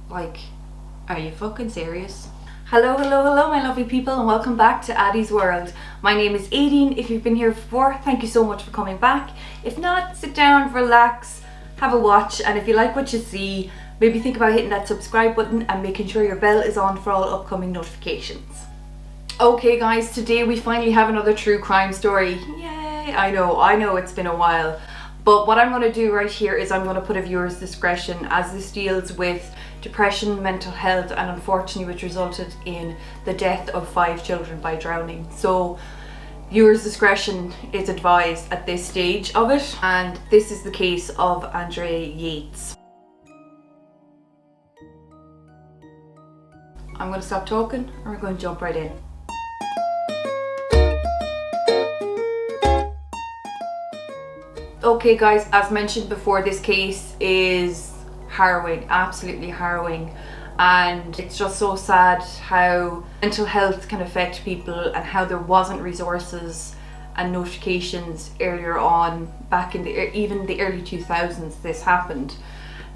Like, are you fucking serious? Hello, hello, hello, my lovely people, and welcome back to Addie's World. My name is Aideen. If you've been here before, thank you so much for coming back. If not, sit down, relax, have a watch, and if you like what you see, maybe think about hitting that subscribe button and making sure your bell is on for all upcoming notifications. Okay guys, today we finally have another true crime story. Yay! I know it's been a while. But what I'm going to do right here is I'm going to put a viewer's discretion, as this deals with depression, mental health, and unfortunately which resulted in the death of 5 children by drowning. So viewer's discretion is advised at this stage of it, and this is the case of Andrea Yates. I'm going to stop talking and we're going to jump right in. Okay guys, as mentioned before, this case is harrowing, absolutely harrowing, and it's just so sad how mental health can affect people and how there wasn't resources and notifications earlier on, back in even the early 2000s this happened.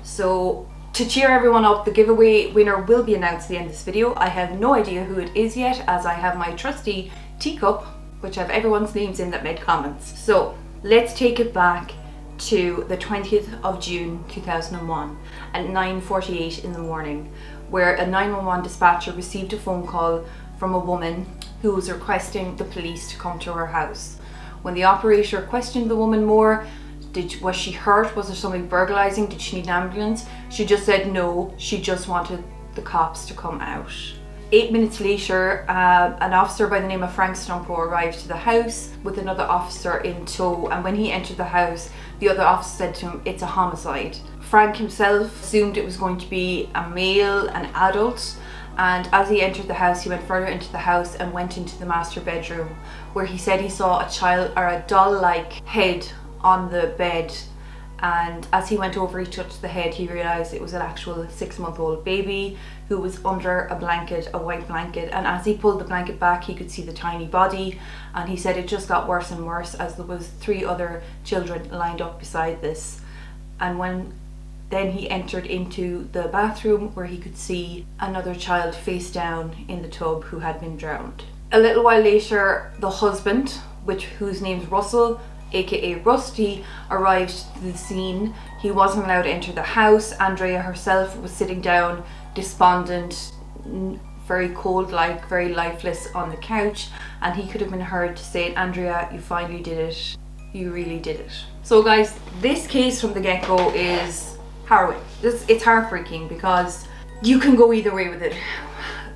So to cheer everyone up, the giveaway winner will be announced at the end of this video. I have no idea who it is yet, as I have my trusty teacup which I have everyone's names in that made comments. So let's take it back to the 20th of June 2001 at 9:48 in the morning, where a 911 dispatcher received a phone call from a woman who was requesting the police to come to her house. When the operator questioned the woman more, was she hurt? Was there somebody burglarizing? Did she need an ambulance? She just said no, she just wanted the cops to come out. 8 minutes later, an officer by the name of Frank Stumpo arrived to the house with another officer in tow, and when he entered the house, the other officer said to him, "It's a homicide." Frank himself assumed it was going to be a male, an adult, and as he entered the house, he went further into the house and went into the master bedroom, where he said he saw a child, or a doll-like head on the bed. And as he went over, he touched the head, he realised it was an actual 6-month-old baby who was under a blanket, a white blanket, and as he pulled the blanket back he could see the tiny body, and he said it just got worse and worse as there was 3 other children lined up beside this. And then he entered into the bathroom, where he could see another child face down in the tub who had been drowned. A little while later, the husband, whose name's Russell, aka Rusty, arrived to the scene. He wasn't allowed to enter the house. Andrea herself was sitting down, despondent, very cold, like very lifeless on the couch, and he could have been heard to say, "Andrea, you finally did it. You really did it." So guys, this case from the get-go is harrowing. It's heartbreaking because you can go either way with it.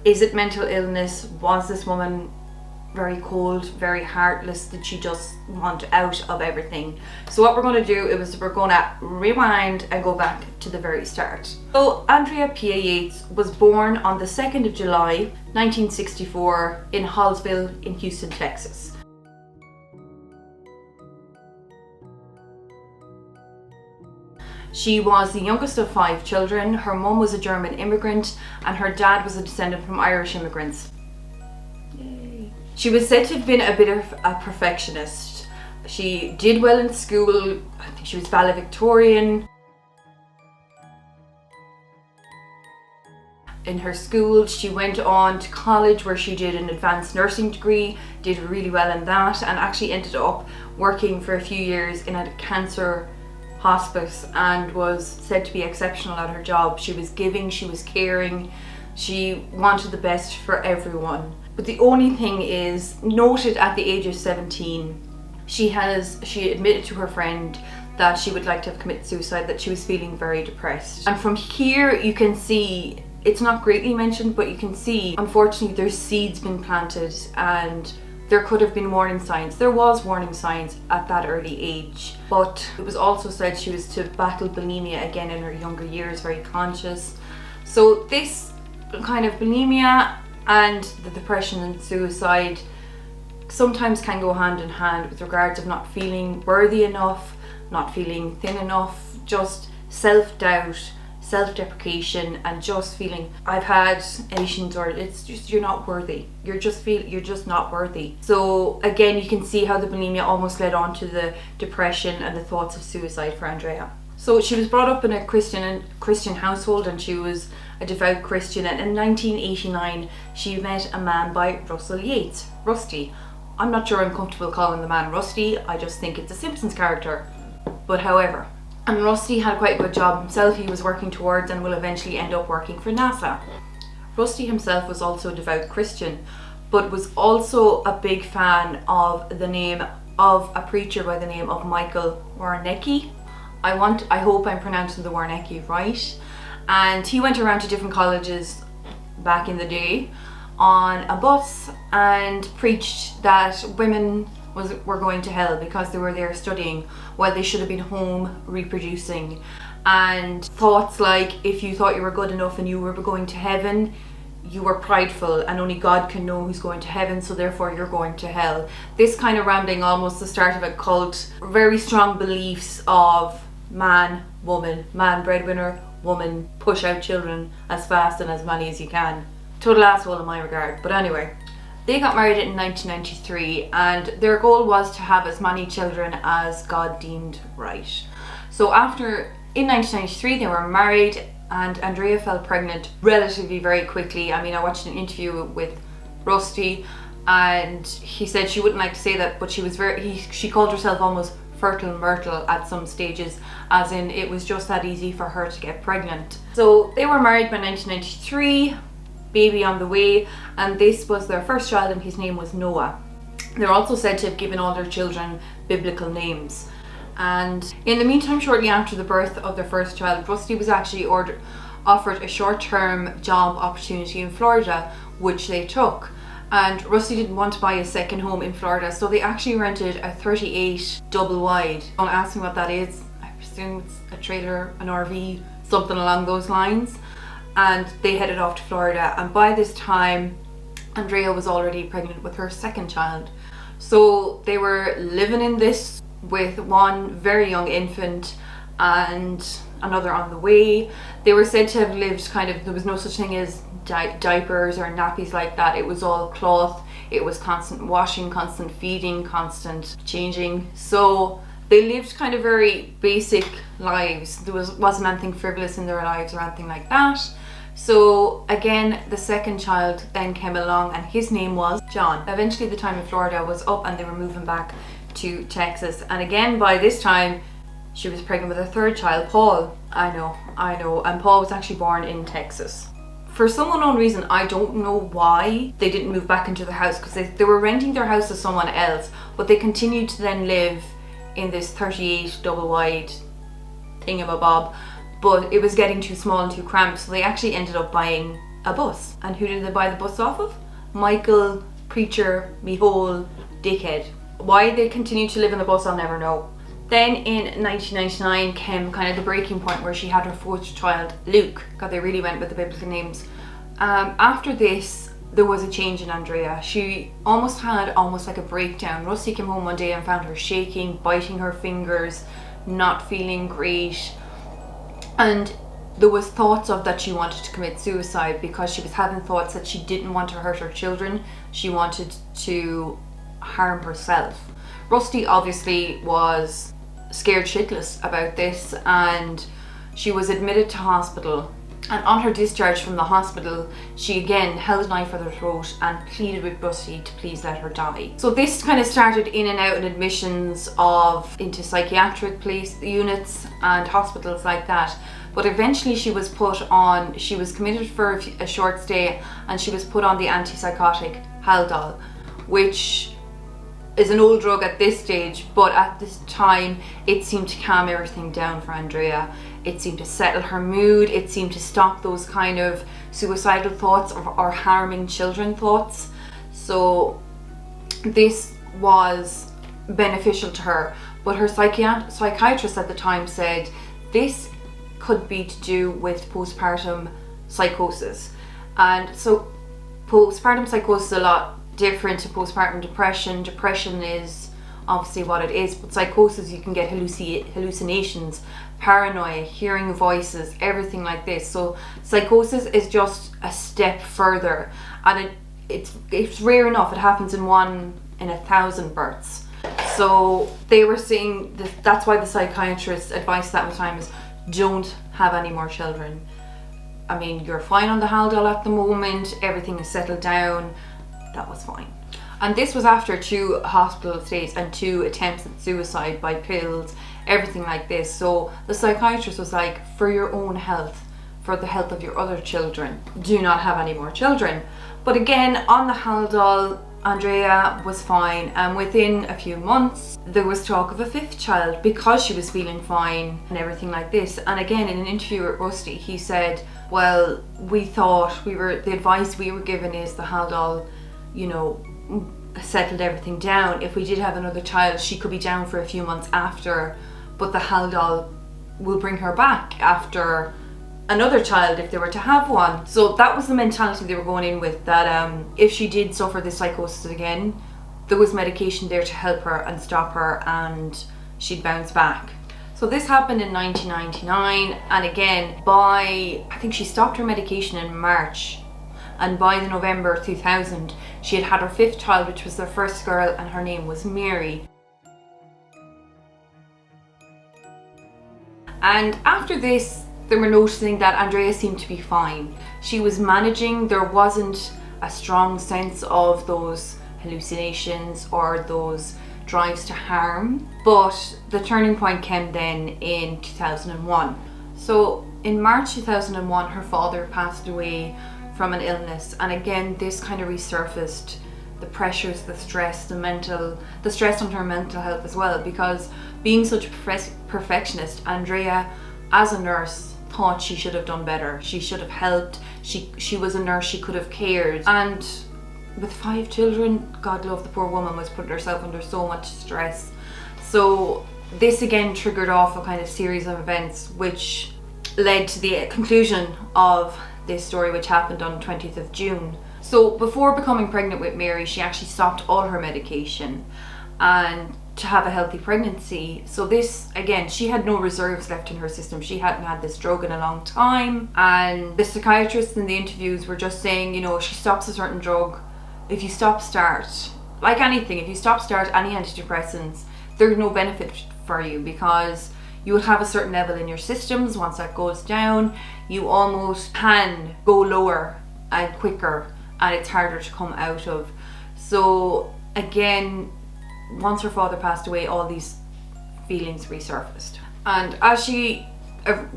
Is it mental illness? Was this woman very cold, very heartless? Did she just want out of everything? So what we're going to do is we're going to rewind and go back to the very start. So Andrea P.A. Yates was born on the 2nd of July 1964 in Hallsville in Houston, Texas. She was the youngest of 5 children. Her mum was a German immigrant and her dad was a descendant from Irish immigrants. She was said to have been a bit of a perfectionist. She did well in school. I think she was valedictorian. In her school, she went on to college where she did an advanced nursing degree, did really well in that, and actually ended up working for a few years in a cancer hospice and was said to be exceptional at her job. She was giving, she was caring, she wanted the best for everyone. But the only thing is, noted at the age of 17, she admitted to her friend that she would like to have committed suicide, that she was feeling very depressed. And from here you can see, it's not greatly mentioned, but you can see unfortunately there's seeds been planted, and there could have been warning signs. There was warning signs at that early age, but it was also said she was to battle bulimia again in her younger years, very conscious. So this kind of bulimia and the depression and suicide sometimes can go hand in hand with regards of not feeling worthy enough, not feeling thin enough, just self-doubt, self-deprecation, and just feeling I've had patients, or it's just you're not worthy. You're just not worthy. So again, you can see how the bulimia almost led on to the depression and the thoughts of suicide for Andrea. So she was brought up in a Christian household, and she was a devout Christian, and in 1989 she met a man by Russell Yates, Rusty. I'm not sure I'm comfortable calling the man Rusty, I just think it's a Simpsons character. But however, and Rusty had quite a good job himself. He was working towards and will eventually end up working for NASA. Rusty himself was also a devout Christian, but was also a big fan of the name of a preacher by the name of Michael Warnecki. I hope I'm pronouncing the Warnecki right. And he went around to different colleges back in the day on a bus and preached that women were going to hell because they were there studying while they should have been home reproducing. And thoughts like, if you thought you were good enough and you were going to heaven, you were prideful, and only God can know who's going to heaven, so therefore you're going to hell. This kind of rambling, almost the start of a cult. Very strong beliefs of man, woman, man breadwinner, woman push out children as fast and as many as you can. Total asshole in my regard, but anyway. They got married in 1993, and their goal was to have as many children as God deemed right. So in 1993 they were married, and Andrea fell pregnant relatively very quickly. I mean, I watched an interview with Rusty, and he said she wouldn't like to say that, but she called herself almost fertile myrtle at some stages, as in it was just that easy for her to get pregnant. So they were married by 1993, baby on the way, and this was their first child, and his name was Noah. They're also said to have given all their children biblical names. And in the meantime, shortly after the birth of their first child, Rusty was actually offered a short-term job opportunity in Florida, which they took. And Rusty didn't want to buy a second home in Florida, so they actually rented a 38 double wide. Don't ask me what that is. I presume it's a trailer, an RV, something along those lines. And they headed off to Florida, and by this time Andrea was already pregnant with her second child. So they were living in this with one very young infant and another on the way. They were said to have lived there was no such thing as diapers or nappies like that. It was all cloth. It was constant washing, constant feeding, constant changing. So they lived kind of very basic lives. There wasn't anything frivolous in their lives or anything like that. So again, the second child then came along, and his name was John. Eventually the time in Florida was up, and they were moving back to Texas. And again, by this time, she was pregnant with a third child, Paul. I know. And Paul was actually born in Texas. For some unknown reason, I don't know why they didn't move back into the house, because they were renting their house to someone else, but they continued to then live in this 38 double wide thingamabob. But it was getting too small and too cramped, so they actually ended up buying a bus. And who did they buy the bus off of? Michael, preacher, me whole dickhead. Why they continued to live in the bus, I'll never know. Then in 1999 came kind of the breaking point where she had her fourth child, Luke. God, they really went with the biblical names. After this, there was a change in Andrea. She had almost like a breakdown. Rusty came home one day and found her shaking, biting her fingers, not feeling great. And there was thoughts of that she wanted to commit suicide, because she was having thoughts that she didn't want to hurt her children. She wanted to harm herself. Rusty obviously was scared shitless about this, and she was admitted to hospital. And on her discharge from the hospital, she again held a knife at her throat and pleaded with Rusty to please let her die. So this kind of started in and out in admissions into psychiatric units and hospitals like that. But eventually she was committed for a short stay, and she was put on the antipsychotic Haldol, which is an old drug at this stage, but at this time it seemed to calm everything down for Andrea. It seemed to settle her mood. It seemed to stop those kind of suicidal thoughts or harming children thoughts. So this was beneficial to her. But her psychiatrist at the time said this could be to do with postpartum psychosis. And so postpartum psychosis is a lot different to postpartum depression. Depression is obviously what it is, but psychosis, you can get hallucinations, paranoia, hearing voices, everything like this. So psychosis is just a step further, and it's rare enough. It happens in 1 in 1,000 births. So they were saying that's why the psychiatrist's advice at that time is don't have any more children. I mean, you're fine on the Haldol at the moment, everything is settled down. That was fine. And this was after 2 hospital stays and 2 attempts at suicide by pills, everything like this. So the psychiatrist was like, for your own health, for the health of your other children, do not have any more children. But again, on the Haldol, Andrea was fine, and within a few months there was talk of a 5th child because she was feeling fine and everything like this. And again, in an interview with Rusty, he said, well, we thought the advice we were given is the Haldol, you know, settled everything down. If we did have another child, she could be down for a few months after, but the Haldol will bring her back after another child if they were to have one. So that was the mentality they were going in with, that if she did suffer this psychosis again, there was medication there to help her and stop her, and she'd bounce back. So this happened in 1999, and again, I think she stopped her medication in March, and by the November 2000 she had her 5th child, which was their first girl, and her name was Mary. And after this, they were noticing that Andrea seemed to be fine. She was managing, there wasn't a strong sense of those hallucinations or those drives to harm. But the turning point came then in 2001. So in March 2001, her father passed away from an illness, and again this kind of resurfaced the pressures, the stress, the stress on her mental health as well, because being such a perfectionist, Andrea as a nurse thought she should have done better. She should have helped. She was a nurse, she could have cared. And with 5 children, God love the poor woman, was putting herself under so much stress. So this again triggered off a kind of series of events which led to the conclusion of this story, which happened on 20th of June. So before becoming pregnant with Mary, she actually stopped all her medication and to have a healthy pregnancy. So this, again, she had no reserves left in her system. She hadn't had this drug in a long time, and the psychiatrists in the interviews were just saying, you know, if she stops a certain drug, if you start, like anything, if you start any antidepressants, there's no benefit for you, because you will have a certain level in your systems. Once that goes down, you almost can go lower and quicker, and it's harder to come out of. So again, once her father passed away, all these feelings resurfaced. And as she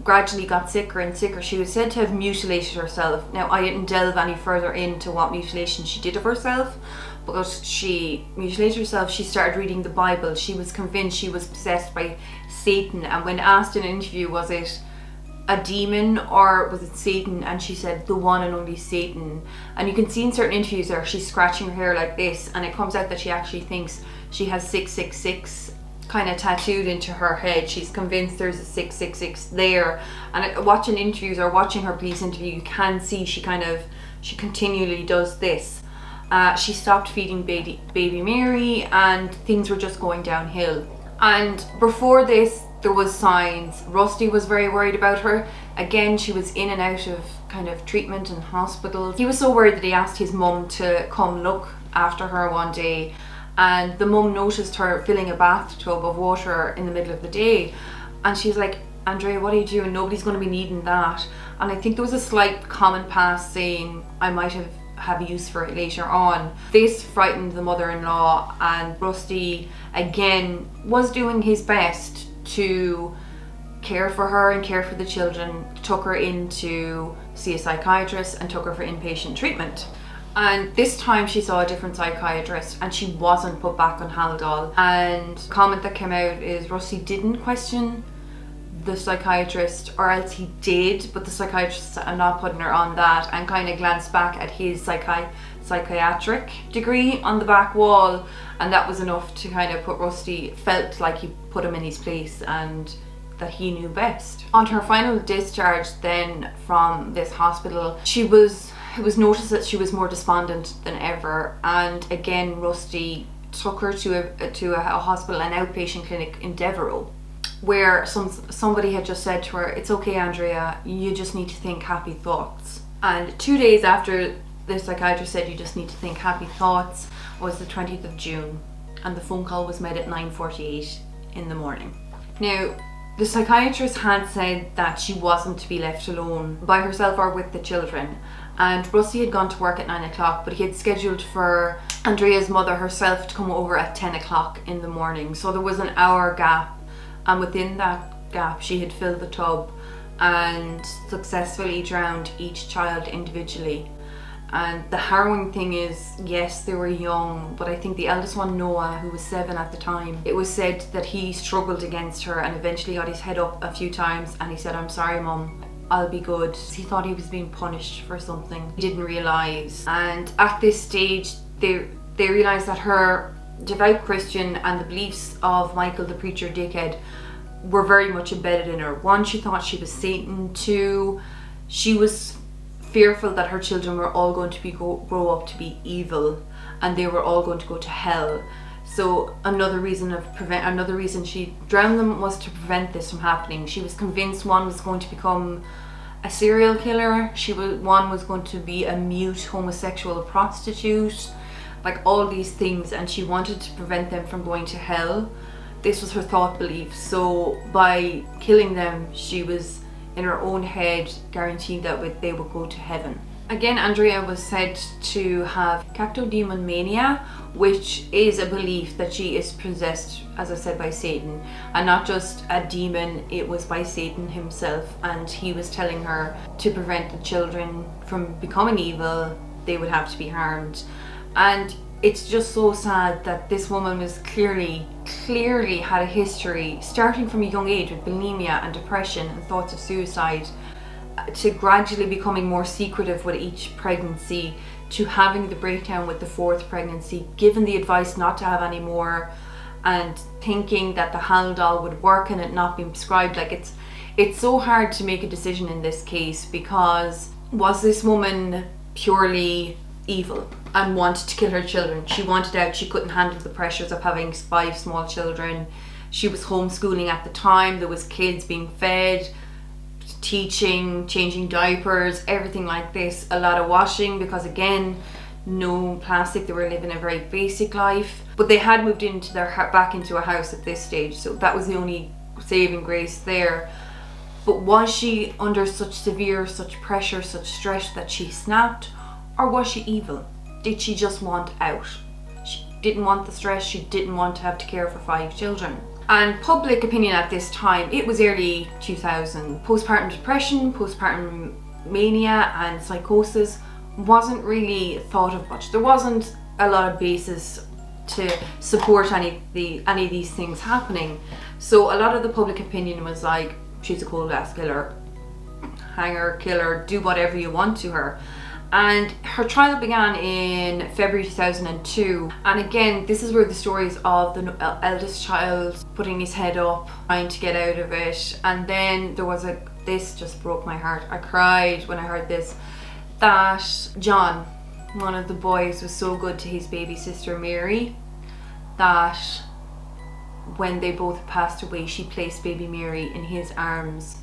gradually got sicker and sicker, she was said to have mutilated herself. Now, I didn't delve any further into what mutilation she did of herself, but she mutilated herself. She started reading the Bible. She was convinced she was possessed by Satan, and when asked in an interview, was it a demon or was it Satan, and she said the one and only Satan. And you can see in certain interviews there she's scratching her hair like this, and it comes out that she actually thinks she has 666 kind of tattooed into her head. She's convinced there's a 666 there. And watching interviews or watching her police interview, you can see she continually does this. She stopped feeding baby Mary, and things were just going downhill. And before this, there was signs. Rusty was very worried about her. Again, she was in and out of kind of treatment and hospitals. He was so worried that he asked his mum to come look after her one day, and the mum noticed her filling a bathtub of water in the middle of the day, and she's like, Andrea, what are you doing? Nobody's going to be needing that. And I think there was a slight comment passed saying, I might have use for it later on. This frightened the mother-in-law, and Rusty again was doing his best to care for her and care for the children, took her in to see a psychiatrist and took her for inpatient treatment. And this time she saw a different psychiatrist, and she wasn't put back on Haldol. And the comment that came out is Rusty didn't question the psychiatrist, or else he did, but the psychiatrist are not putting her on that, and kind of glanced back at his psychiatric degree on the back wall, and that was enough to kind of put Rusty, felt like he put him in his place and that he knew best. On her final discharge then from this hospital, it was noticed that she was more despondent than ever, and again Rusty took her to a hospital, an outpatient clinic in Devereux, where somebody had just said to her, it's okay Andrea, you just need to think happy thoughts. And 2 days after the psychiatrist said you just need to think happy thoughts was the 20th of June. and the phone call was made at 9:48 in the morning. Now, the psychiatrist had said that she wasn't to be left alone by herself or with the children, and Rusty had gone to work at 9 o'clock, but he had scheduled for Andrea's mother herself to come over at 10 o'clock in the morning. So there was an hour gap, and within that gap she had filled the tub and successfully drowned each child individually. And the harrowing thing is, yes, they were young, but I think the eldest one, Noah, who was 7 at the time, it was said that he struggled against her and eventually got his head up a few times and he said, "I'm sorry, Mum, I'll be good." He thought he was being punished for something he didn't realise. And at this stage, they realised that her devout Christian and the beliefs of Michael, the preacher dickhead, were very much embedded in her. One, she thought she was Satan. Two, she was fearful that her children were all going to grow up to be evil and they were all going to go to hell. So another reason she drowned them was to prevent this from happening. She was convinced one was going to become a serial killer. One was going to be a mute homosexual prostitute, like all these things, and she wanted to prevent them from going to hell. This was her thought belief. So by killing them, she was in her own head guaranteed that they would go to heaven. Again, Andrea was said to have cactodemon, which is a belief that she is possessed, as I said, by Satan, and not just a demon, it was by Satan himself, and he was telling her to prevent the children from becoming evil, they would have to be harmed. And it's just so sad that this woman was clearly had a history, starting from a young age, with bulimia and depression and thoughts of suicide, to gradually becoming more secretive with each pregnancy, to having the breakdown with the 4th pregnancy, given the advice not to have any more, and thinking that the Haldol would work and it not being prescribed. Like, it's so hard to make a decision in this case, because was this woman purely evil and wanted to kill her children? She wanted out, she couldn't handle the pressures of having 5 small children. She was homeschooling at the time, there was kids being fed, teaching, changing diapers, everything like this, a lot of washing, because again, no plastic, they were living a very basic life. But they had moved into back into a house at this stage, so that was the only saving grace there. But was she under such pressure, such stress that she snapped? Or was she evil? Did she just want out? She didn't want the stress, she didn't want to have to care for 5 children. And public opinion at this time, it was early 2000, postpartum depression, postpartum mania and psychosis wasn't really thought of much. There wasn't a lot of basis to support any of these things happening. So a lot of the public opinion was like, she's a cold ass killer, hang her, kill her, do whatever you want to her. And her trial began in February 2002, and again, this is where the stories of the eldest child putting his head up, trying to get out of it, and then there was this just broke my heart. I cried when I heard this, that John, one of the boys, was so good to his baby sister Mary that when they both passed away, she placed baby Mary in his arms,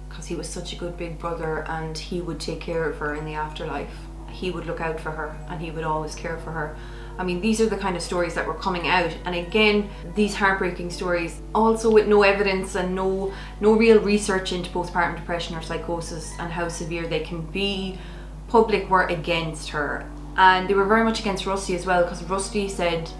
because he was such a good big brother and he would take care of her in the afterlife. He would look out for her and he would always care for her. I mean, these are the kind of stories that were coming out, and again, these heartbreaking stories, also with no evidence and no real research into postpartum depression or psychosis and how severe they can be. Public were against her, and they were very much against Rusty as well, because Rusty said,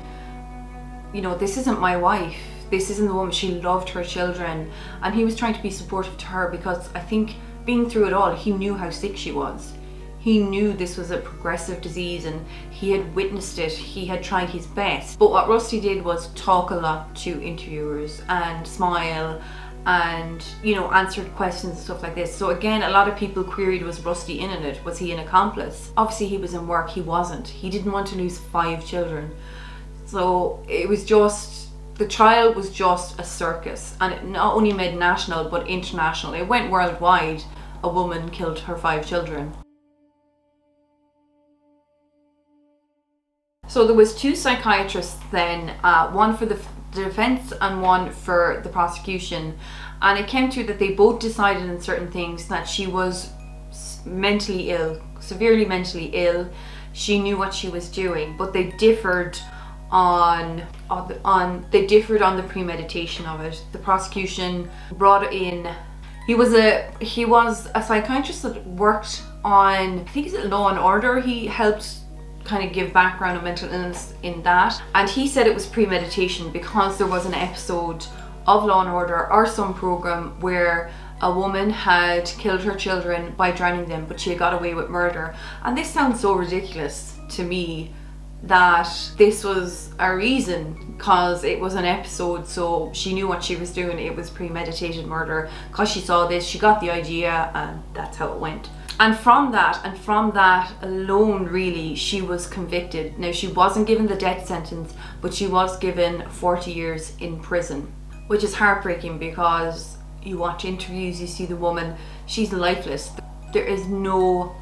you know, this isn't my wife, this isn't the woman, she loved her children, and he was trying to be supportive to her, because I think being through it all, he knew how sick she was. He knew this was a progressive disease and he had witnessed it, he had tried his best. But what Rusty did was talk a lot to interviewers and smile and, you know, answered questions and stuff like this. So again, a lot of people queried, was Rusty in it? Was he an accomplice? Obviously he was in work, he wasn't. He didn't want to lose 5 children. So it was just, the trial was just a circus, and it not only made national but international. It went worldwide. A woman killed her 5 children. So there was 2 psychiatrists then, one for the defense and one for the prosecution, and it came to that they both decided in certain things that she was mentally ill, severely mentally ill. She knew what she was doing, but they differed they differed on the premeditation of it. The prosecution brought in, he was a psychiatrist that worked on, I think it's Law and Order. He helped kind of give background on mental illness in that, and he said it was premeditation because there was an episode of Law and Order or some program where a woman had killed her children by drowning them, but she had got away with murder. And this sounds so ridiculous to me that this was a reason, because it was an episode, so she knew what she was doing. It was premeditated murder because she saw this, she got the idea, and that's how it went. And from that alone, really, she was convicted. Now, she wasn't given the death sentence, but she was given 40 years in prison, which is heartbreaking because you watch interviews, you see the woman, she's lifeless. There is no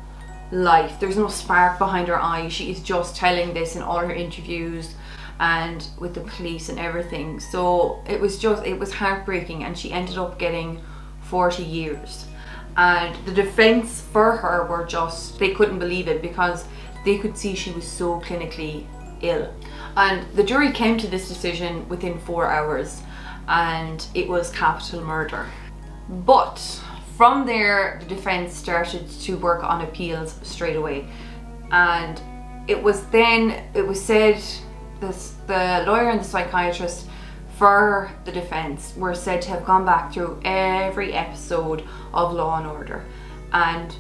life, there's no spark behind her eye. She is just telling this in all her interviews and with the police and everything. So it was heartbreaking, and she ended up getting 40 years. And the defense for her were just, they couldn't believe it because they could see she was so clinically ill. And the jury came to this decision within 4 hours, and it was capital murder. But from there, the defense started to work on appeals straight away. And it was said, the lawyer and the psychiatrist for the defense were said to have gone back through every episode of Law and Order and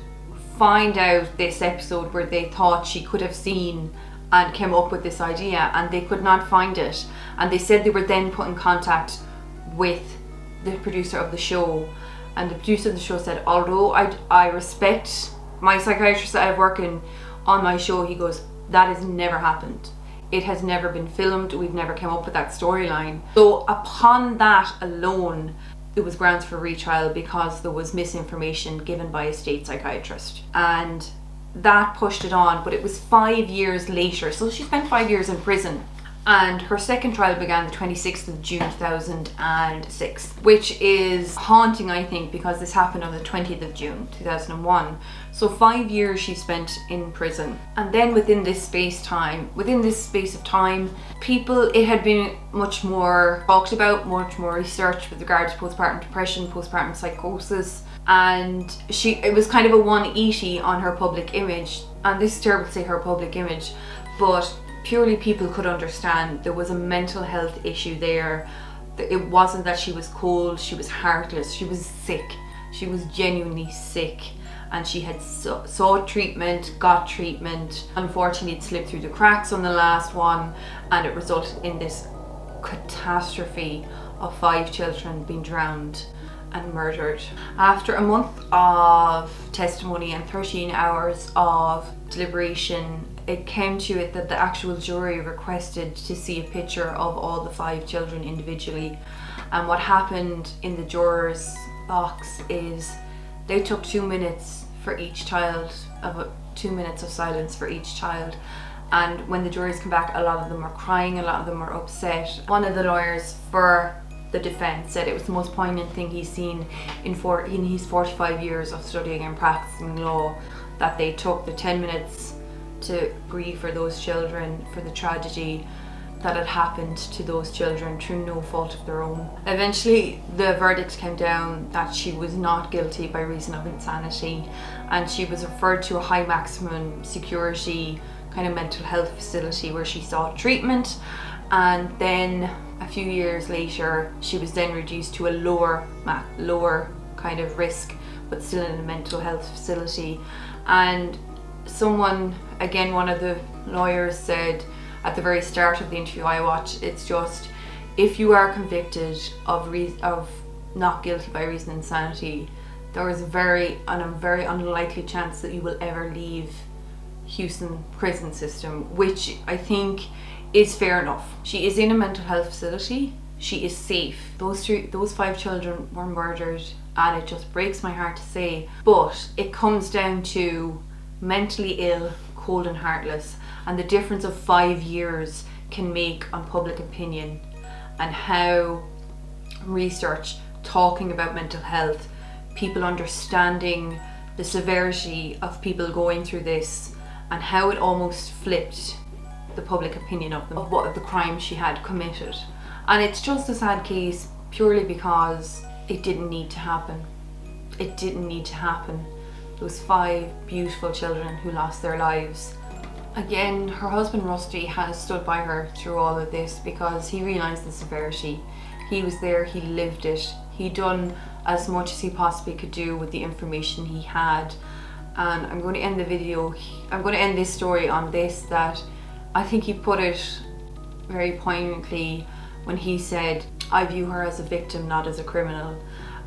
find out this episode where they thought she could have seen and came up with this idea, and they could not find it. And they said they were then put in contact with the producer of the show, and the producer of the show said, although I respect my psychiatrist that I've working on my show, he goes, that has never happened. It has never been filmed. We've never come up with that storyline. So upon that alone, it was grounds for retrial because there was misinformation given by a state psychiatrist. And that pushed it on, but it was 5 years later. So she spent 5 years in prison. And her second trial began the 26th of June 2006, which is haunting, I think, because this happened on the 20th of June 2001. So 5 years she spent in prison. And then within this space of time, it had been much more talked about, much more research with regard to postpartum depression, postpartum psychosis. And it was kind of a 180 on her public image. And this is terrible to say, her public image, but purely people could understand there was a mental health issue there. It wasn't that she was cold, she was heartless, she was sick. She was genuinely sick, and she had sought treatment, got treatment. Unfortunately, it slipped through the cracks on the last one, and it resulted in this catastrophe of 5 children being drowned and murdered. After a month of testimony and 13 hours of deliberation, it came to it that the actual jury requested to see a picture of all the 5 children individually. And what happened in the jurors' box is they took 2 minutes for each child, 2 minutes of silence for each child. And when the juries come back, a lot of them were crying, a lot of them were upset. One of the lawyers for the defense said it was the most poignant thing he's seen in his 45 years of studying and practicing law, that they took the 10 minutes to grieve for those children, for the tragedy that had happened to those children through no fault of their own. Eventually, the verdict came down that she was not guilty by reason of insanity, and she was referred to a high maximum security kind of mental health facility where she sought treatment. And then a few years later, she was then reduced to a lower kind of risk, but still in a mental health facility. And someone, again, one of the lawyers said at the very start of the interview I watched, it's just, if you are convicted of not guilty by reason of insanity, there is a very unlikely chance that you will ever leave Houston prison system, which I think is fair enough. She is in a mental health facility, she is safe. Those 5 children were murdered, and it just breaks my heart to say, but it comes down to mentally ill, cold and heartless, and the difference of 5 years can make on public opinion, and how research talking about mental health, people understanding the severity of people going through this, and how it almost flipped the public opinion of them, of what of the crime she had committed. And it's just a sad case purely because it didn't need to happen. It didn't need to happen. There was 5 beautiful children who lost their lives. Again, her husband Rusty has stood by her through all of this because he realised the severity. He was there, he lived it, he done as much as he possibly could do with the information he had. And I'm going to end the video, I'm going to end this story on this, that I think he put it very poignantly when he said, I view her as a victim, not as a criminal.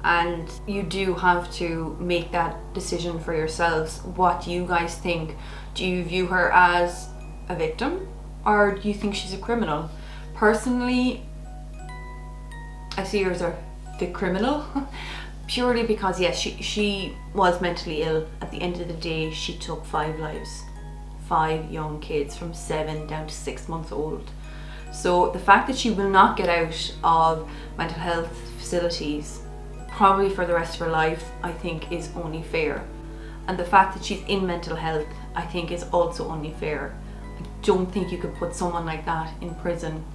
And you do have to make that decision for yourselves. What do you guys think? Do you view her as a victim, or do you think she's a criminal? Personally, I see her as the criminal, purely because yes, she was mentally ill. At the end of the day, she took 5 lives, 5 young kids from 7 down to 6 months old. So the fact that she will not get out of mental health facilities probably for the rest of her life, I think is only fair. And the fact that she's in mental health, I think is also only fair. I don't think you could put someone like that in prison,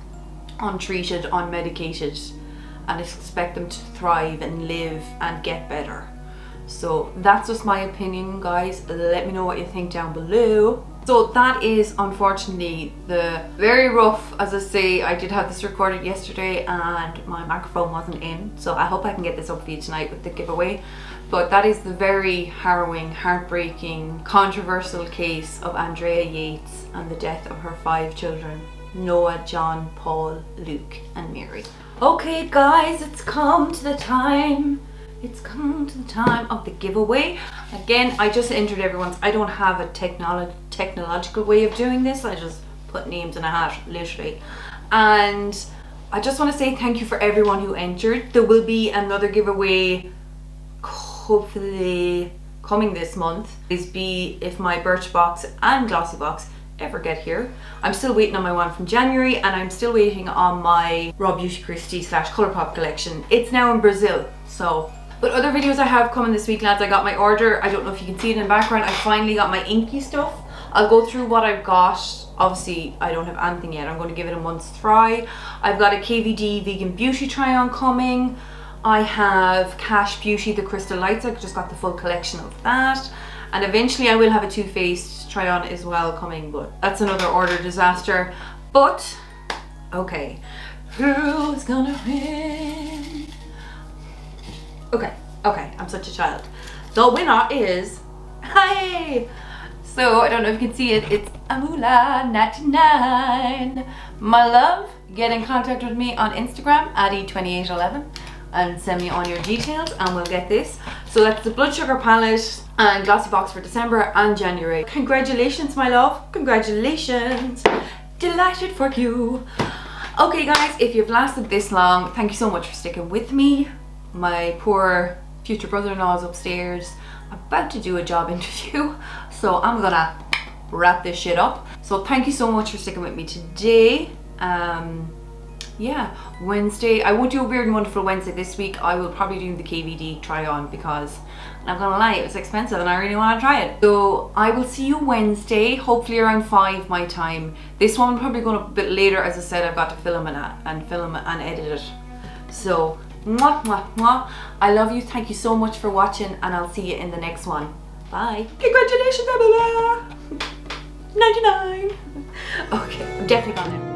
untreated, unmedicated, and expect them to thrive and live and get better. So that's just my opinion, guys. Let me know what you think down below. So that is unfortunately the very rough, as I say, I did have this recorded yesterday and my microphone wasn't in, so I hope I can get this up for you tonight with the giveaway. But that is the very harrowing, heartbreaking, controversial case of Andrea Yates and the death of her 5 children, Noah, John, Paul, Luke and Mary. Okay guys, it's come to the time. It's come to the time of the giveaway. Again, I just entered everyone's. I don't have a technological way of doing this. I just put names in a hat, literally. And I just want to say thank you for everyone who entered. There will be another giveaway, hopefully coming this month. If my Birchbox and Glossybox ever get here. I'm still waiting on my one from January, and I'm still waiting on my Raw Beauty Christie / Colourpop collection. It's now in Brazil, so. But other videos I have coming this week, lads. I got my order. I don't know if you can see it in the background. I finally got my inky stuff. I'll go through what I've got. Obviously, I don't have anything yet. I'm going to give it a month's try. I've got a KVD Vegan Beauty try-on coming. I have Cash Beauty, the Crystal Lights. I just got the full collection of that. And eventually I will have a Too Faced try-on as well coming, but that's another order disaster. But, okay. Who's gonna win? Okay, I'm such a child. The winner is, hey! So, I don't know if you can see it, it's Amula99. My love, get in contact with me on Instagram, Addy2811, and send me all your details and we'll get this. So that's the Blood Sugar palette and Glossybox for December and January. Congratulations, my love, congratulations. Delighted for you. Okay guys, if you've lasted this long, thank you so much for sticking with me. My poor future brother-in-law is upstairs about to do a job interview, so I'm gonna wrap this shit up. So thank you so much for sticking with me today. Yeah, Wednesday, I won't do a Weird and Wonderful Wednesday this week. I will probably do the KVD try-on because, I'm not gonna lie, it was expensive and I really want to try it. So I will see you Wednesday, hopefully around 5 my time. This one will probably go up a bit later. As I said, I've got to film and edit it. So, mwah, mwah, mwah. I love you, thank you so much for watching, and I'll see you in the next one. Bye. Congratulations, Emma! 99! Okay, I'm definitely gonna